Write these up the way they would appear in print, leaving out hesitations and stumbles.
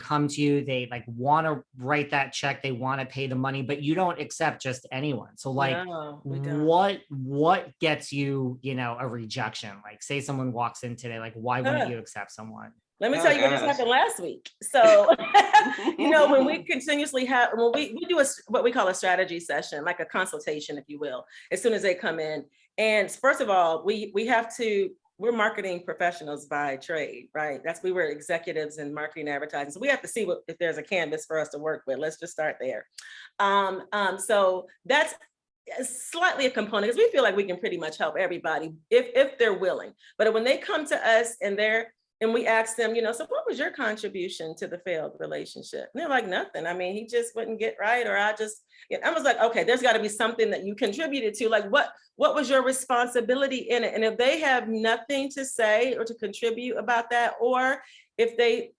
come to you, they like want to write that check, they want to pay the money, but you don't accept just anyone. So like, no, we don't. what gets you, you know, a rejection? Like say someone walks in today, like why wouldn't you accept someone? Let me tell you what just happened last week. So, you know, when we continuously have, when we do what we call a strategy session, like a consultation, if you will, as soon as they come in. And first of all, we have to, we're marketing professionals by trade, right? We were executives in marketing and advertising. So we have to see if there's a canvas for us to work with. Let's just start there. So that's slightly a component because we feel like we can pretty much help everybody if they're willing. But when they come to us and we ask them, you know, so what was your contribution to the failed relationship? And they're like, nothing. I mean, he just wouldn't get right, or I was like, okay, there's got to be something that you contributed to. Like, what was your responsibility in it? And if they have nothing to say or to contribute about that, or if they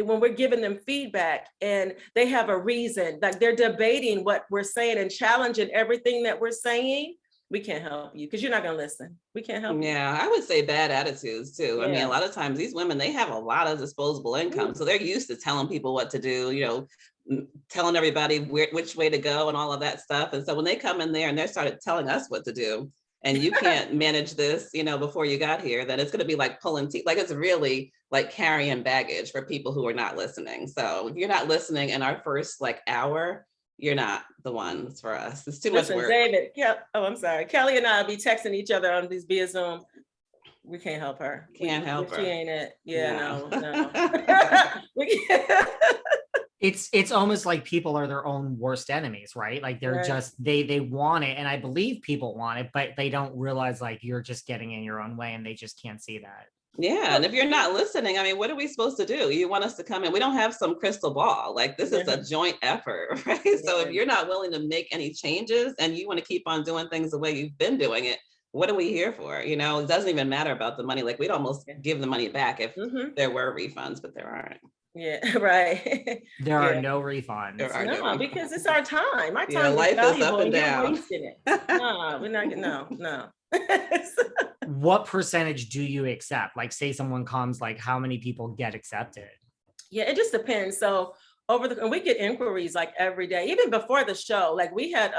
when we're giving them feedback and they have a reason, like they're debating what we're saying and challenging everything that we're saying, we can't help you because you're not going to listen. We can't help you. Yeah, I would say bad attitudes too. Yeah. I mean, a lot of times these women, they have a lot of disposable income. So they're used to telling people what to do, you know, telling everybody which way to go and all of that stuff. And so when they come in there and they started telling us what to do, and you can't manage this, you know, before you got here, then it's going to be like pulling teeth. Like it's really like carrying baggage for people who are not listening. So if you're not listening in our first like hour, you're not the ones for us. It's too much work. David, I'm sorry. Kelli and I will be texting each other on these via Zoom. We can't help her. Can't help her. She ain't it. Yeah, no. It's almost like people are their own worst enemies, right? Like they're just, they want it. And I believe people want it, but they don't realize like you're just getting in your own way and they just can't see that. Yeah. And if you're not listening, I mean, what are we supposed to do? You want us to come in. We don't have some crystal ball. Like this is a joint effort, right? So if you're not willing to make any changes and you want to keep on doing things the way you've been doing it, what are we here for? You know, it doesn't even matter about the money. Like we'd almost give the money back if there were refunds, but there aren't. Yeah, right. There are no refunds. No, because it's our time. Our time is valuable and you're wasting it. No, we're not. No. What percentage do you accept? Like, say someone comes, like, how many people get accepted? Yeah, it just depends. So and we get inquiries like every day, even before the show. Like we had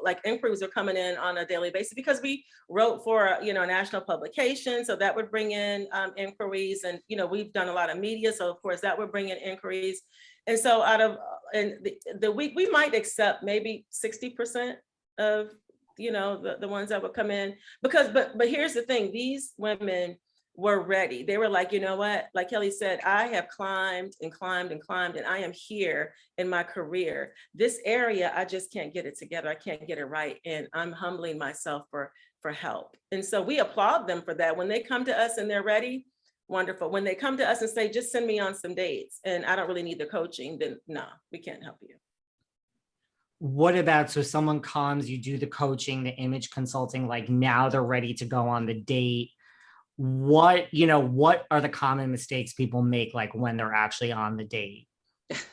like inquiries are coming in on a daily basis because we wrote for a national publication, so that would bring in inquiries, and we've done a lot of media, so of course that would bring in inquiries. And so out of the week, we might accept maybe 60% of the ones that would come in, because but here's the thing, these women were ready. They were like, you know what, like Kelli said, I have climbed and climbed and climbed, and I am here in my career. This area, I just can't get it together. I can't get it right. And I'm humbling myself for help. And so we applaud them for that. When they come to us and they're ready, wonderful. When they come to us and say, just send me on some dates and I don't really need the coaching, then no, we can't help you. What about, so someone comes, you do the coaching, the image consulting, like now they're ready to go on the date. What are the common mistakes people make, like when they're actually on the date?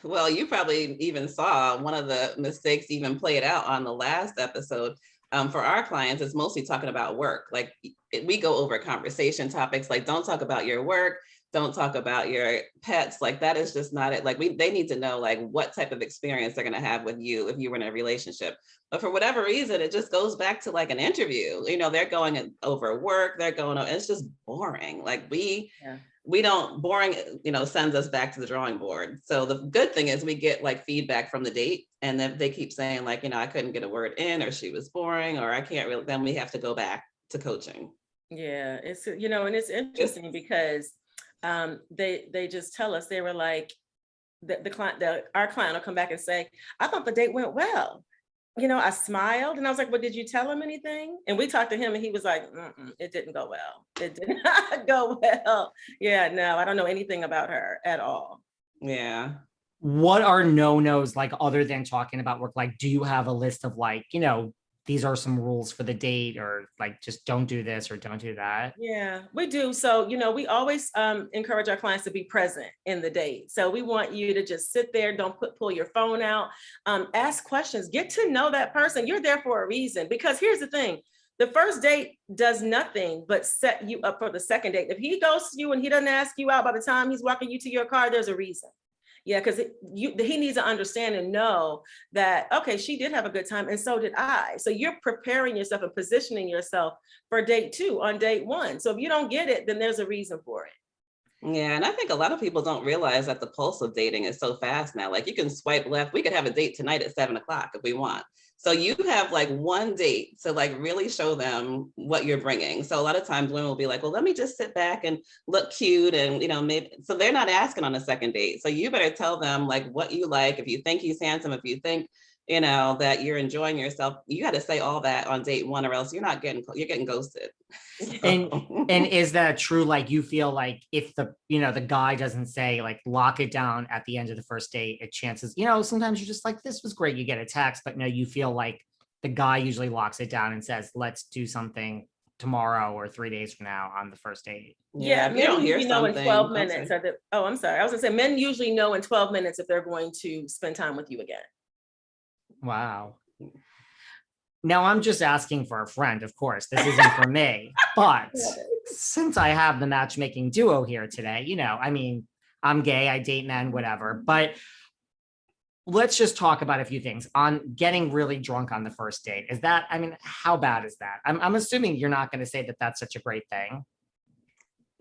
Well, you probably even saw one of the mistakes even played out on the last episode. For our clients, it's mostly talking about work. Like we go over conversation topics, like don't talk about your work, don't talk about your pets. Like that is just not it. Like they need to know like what type of experience they're going to have with you if you were in a relationship. But for whatever reason, it just goes back to like an interview. They're going over work, it's just boring. Like we don't, boring, sends us back to the drawing board. So the good thing is we get like feedback from the date, and then they keep saying like, I couldn't get a word in, or she was boring, or I can't really, then we have to go back to coaching. Yeah, it's, and it's interesting because they just tell us, they were like, our client will come back and say, I thought the date went well. I smiled and I was like, well, did you tell him anything? And we talked to him and he was like, it didn't go well. It did not go well. Yeah, no, I don't know anything about her at all. Yeah. What are no-nos, like other than talking about work? Like, do you have a list of like, these are some rules for the date, or like, just don't do this or don't do that? Yeah, we do. So, we always encourage our clients to be present in the date. So we want you to just sit there, don't pull your phone out, ask questions, get to know that person. You're there for a reason, because here's the thing. The first date does nothing but set you up for the second date. If he ghosts you and he doesn't ask you out by the time he's walking you to your car, there's a reason. Yeah, because he needs to understand and know that, okay, she did have a good time and so did I. So you're preparing yourself and positioning yourself for date 2 on date 1. So if you don't get it, then there's a reason for it. Yeah, and I think a lot of people don't realize that the pulse of dating is so fast now. Like you can swipe left. We could have a date tonight at 7:00 if we want. So you have like one date to like really show them what you're bringing. So a lot of times women will be like, well, let me just sit back and look cute. And, maybe, so they're not asking on a second date. So you better tell them like what you like. If you think he's handsome, if you think, that you're enjoying yourself, you got to say all that on date 1 or else you're getting ghosted. And is that true? Like you feel like if the guy doesn't say like lock it down at the end of the first date, it chances, sometimes you're just like, this was great, you get a text, but no, you feel like the guy usually locks it down and says, let's do something tomorrow or 3 days from now on the first date. Yeah, you don't hear know in something. 12 minutes. I'm sorry. I was gonna say men usually know in 12 minutes if they're going to spend time with you again. Wow. Now I'm just asking for a friend, of course. This isn't for me, but since I have the matchmaking duo here today, I'm gay, I date men, whatever. But let's just talk about a few things on getting really drunk on the first date. How bad is that? I'm assuming you're not going to say that that's such a great thing.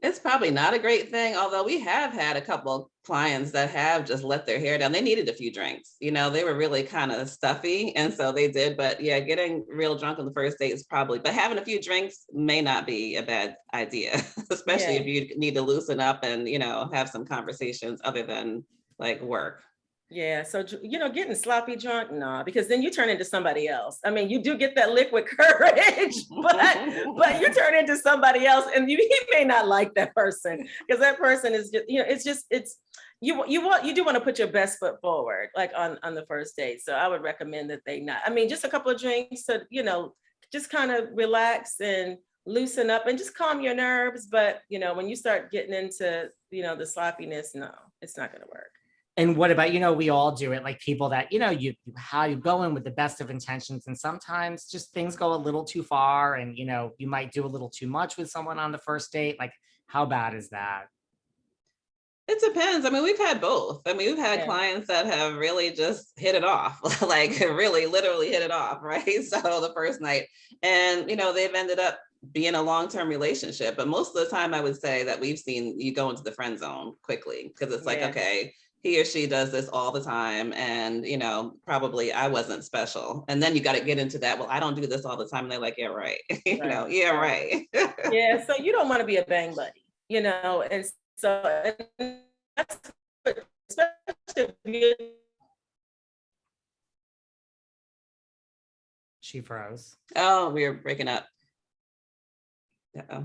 It's probably not a great thing, although we have had a couple of clients that have just let their hair down. They needed a few drinks. They were really kind of stuffy. And so they did. But yeah, getting real drunk on the first date is but having a few drinks may not be a bad idea, especially if you need to loosen up and, have some conversations other than like work. Yeah. So, getting sloppy drunk, no, because then you turn into somebody else. I mean, you do get that liquid courage, but you turn into somebody else and he may not like that person because that person is just, you do want to put your best foot forward, like on the first date. So I would recommend that they not, just a couple of drinks to, just kind of relax and loosen up and just calm your nerves. But, when you start getting into, the sloppiness, no, it's not going to work. And what about, we all do it, like people that, you go in with the best of intentions and sometimes just things go a little too far and, you might do a little too much with someone on the first date. Like, how bad is that? It depends. We've had both. We've had clients that have really just hit it off, like really literally hit it off, right? So the first night and, they've ended up being a long-term relationship. But most of the time I would say that we've seen you go into the friend zone quickly because it's like, okay, he or she does this all the time. And, probably I wasn't special. And then you got to get into that. Well, I don't do this all the time. And they're like, yeah, right. Yeah, right. Yeah. So you don't want to be a bang buddy, and so that's especially She froze. Oh, we're breaking up.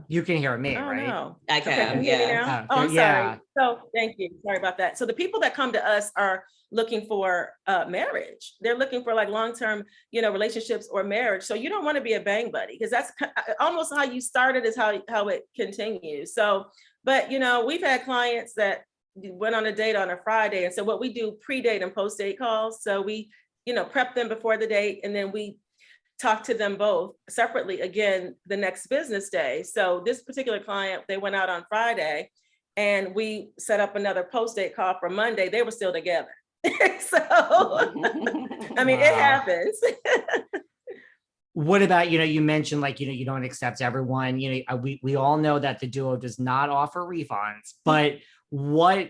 You can hear me, right? No. I can. Okay, yeah. I'm sorry. So thank you. Sorry about that. So the people that come to us are looking for marriage. They're looking for like long-term, relationships or marriage. So you don't want to be a bang buddy because that's almost how you started is how it continues. So, but we've had clients that went on a date on a Friday. And so what we do pre-date and post-date calls. So we, prep them before the date and then we talk to them both separately again the next business day. So this particular client, they went out on Friday and we set up another post-date call for Monday. They were still together. So, it happens. What about, you mentioned like, you don't accept everyone, we all know that the duo does not offer refunds, but what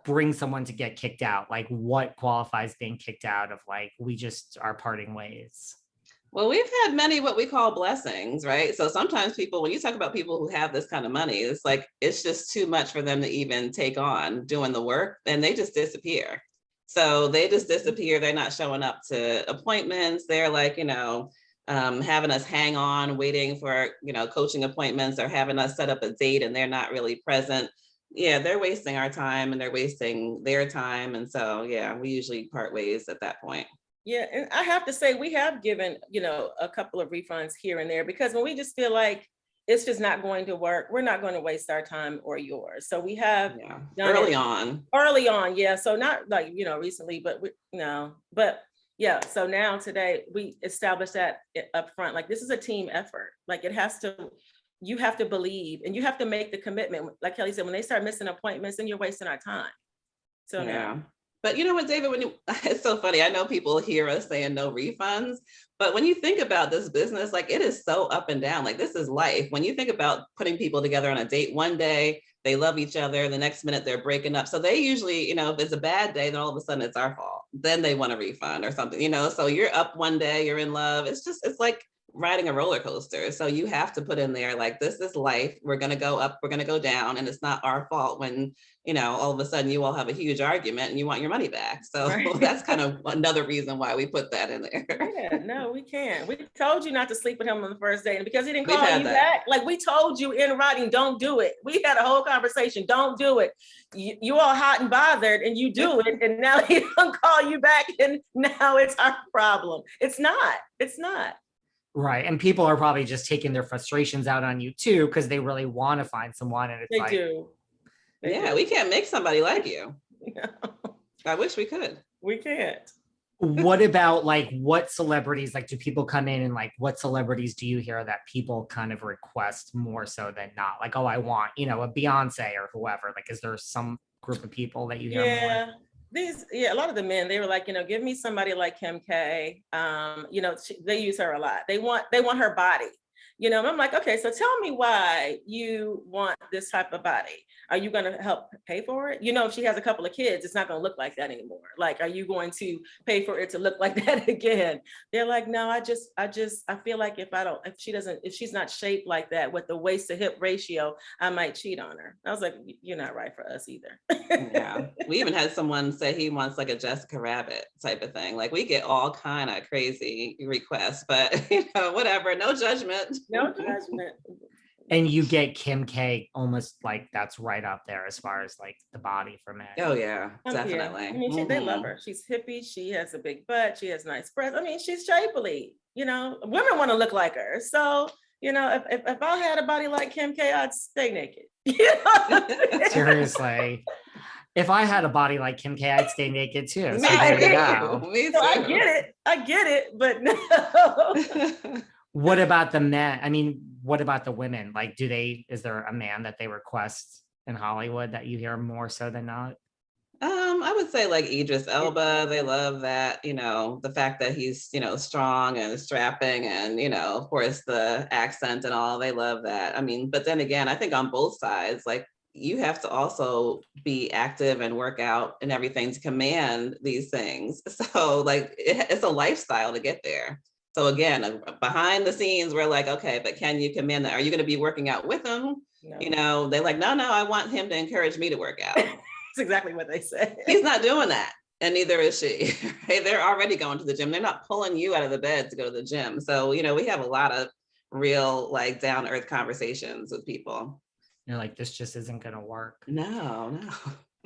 brings someone to get kicked out? Like what qualifies being kicked out of like, we just are parting ways? Well, we've had many what we call blessings, right? So sometimes people, when you talk about people who have this kind of money, it's like, it's just too much for them to even take on doing the work and they just disappear. So they just disappear. They're not showing up to appointments. They're like, having us hang on, waiting for, coaching appointments or having us set up a date and they're not really present. Yeah, they're wasting our time and they're wasting their time. And so, yeah, we usually part ways at that point. Yeah, and I have to say we have given, a couple of refunds here and there because when we just feel like it's just not going to work, we're not going to waste our time or yours. So we have early on. Yeah. So not like, recently, but yeah. So now today we established that up front, like this is a team effort. Like you have to believe and you have to make the commitment. Like Kelli said, when they start missing appointments, then you're wasting our time. So yeah. But you know what, David, it's so funny. I know people hear us saying no refunds, but when you think about this business, like it is so up and down. Like this is life. When you think about putting people together on a date one day, they love each other. The next minute they're breaking up. So they usually, if it's a bad day, then all of a sudden it's our fault. Then they want a refund or something, so you're up one day, you're in love. It's like riding a roller coaster. So you have to put in there, like, this is life. We're going to go up, we're going to go down. And it's not our fault when, all of a sudden you all have a huge argument and you want your money back. So right. That's kind of another reason why we put that in there. Yeah, no, we can't. We told you not to sleep with him on the first day. And because he didn't call you back, like we told you in writing, don't do it. We had a whole conversation, don't do it. You all hot and bothered and you do it. And now he don't call you back. And now it's our problem. It's not. Right. And people are probably just taking their frustrations out on you too, because they really want to find someone. And it's They do. We can't make somebody like you. No. I wish we could. We can't. What about what celebrities, do people come in and what celebrities do you hear that people kind of request more so than not? Oh, I want, a Beyonce or whoever. Is there some group of people that you hear more? A lot of the men, they were like, give me somebody like Kim K. They use her a lot. They want her body. And I'm like, okay, so tell me why you want this type of body. Are you going to help pay for it? If she has a couple of kids, it's not going to look like that anymore. Are you going to pay for it to look like that again? They're like, no, I feel like if she's not shaped like that with the waist to hip ratio, I might cheat on her. I was like, you're not right for us either. Yeah. We even had someone say he wants a Jessica Rabbit type of thing. We get all kind of crazy requests, but whatever, no judgment. No judgment. And you get Kim K almost that's right up there as far as the body for men. Oh yeah, definitely. Yeah. I mean, they love her. She's hippie. She has a big butt. She has nice breasts. I mean, she's shapely. Women want to look like her. So, if I had a body like Kim K, I'd stay naked. Seriously. If I had a body like Kim K, I'd stay naked too. So there you go. Me too. So I get it, but no. What about the men? I mean, what about the women? Is there a man that they request in Hollywood that you hear more so than not? I would say Idris Elba. They love that, the fact that he's, strong and strapping and, of course, the accent and all. They love that. I mean, but then again, I think on both sides, you have to also be active and work out and everything to command these things. So it's a lifestyle to get there. So again, behind the scenes, we're like, okay, but can you command that? Are you going to be working out with him? No. They're like, no, I want him to encourage me to work out. That's exactly what they say. He's not doing that. And neither is she. Right? They're already going to the gym. They're not pulling you out of the bed to go to the gym. So, we have a lot of real down to earth conversations with people. You're like, this just isn't going to work. No.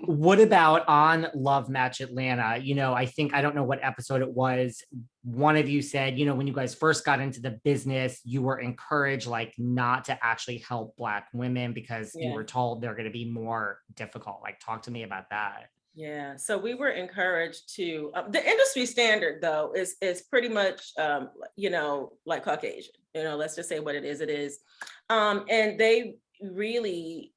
What about on Love Match Atlanta? I don't know what episode it was. One of you said, when you guys first got into the business, you were encouraged not to actually help Black women because you were told they're going to be more difficult. Talk to me about that. Yeah, so we were encouraged to, the industry standard though is pretty much, Caucasian, let's just say what it is. And they really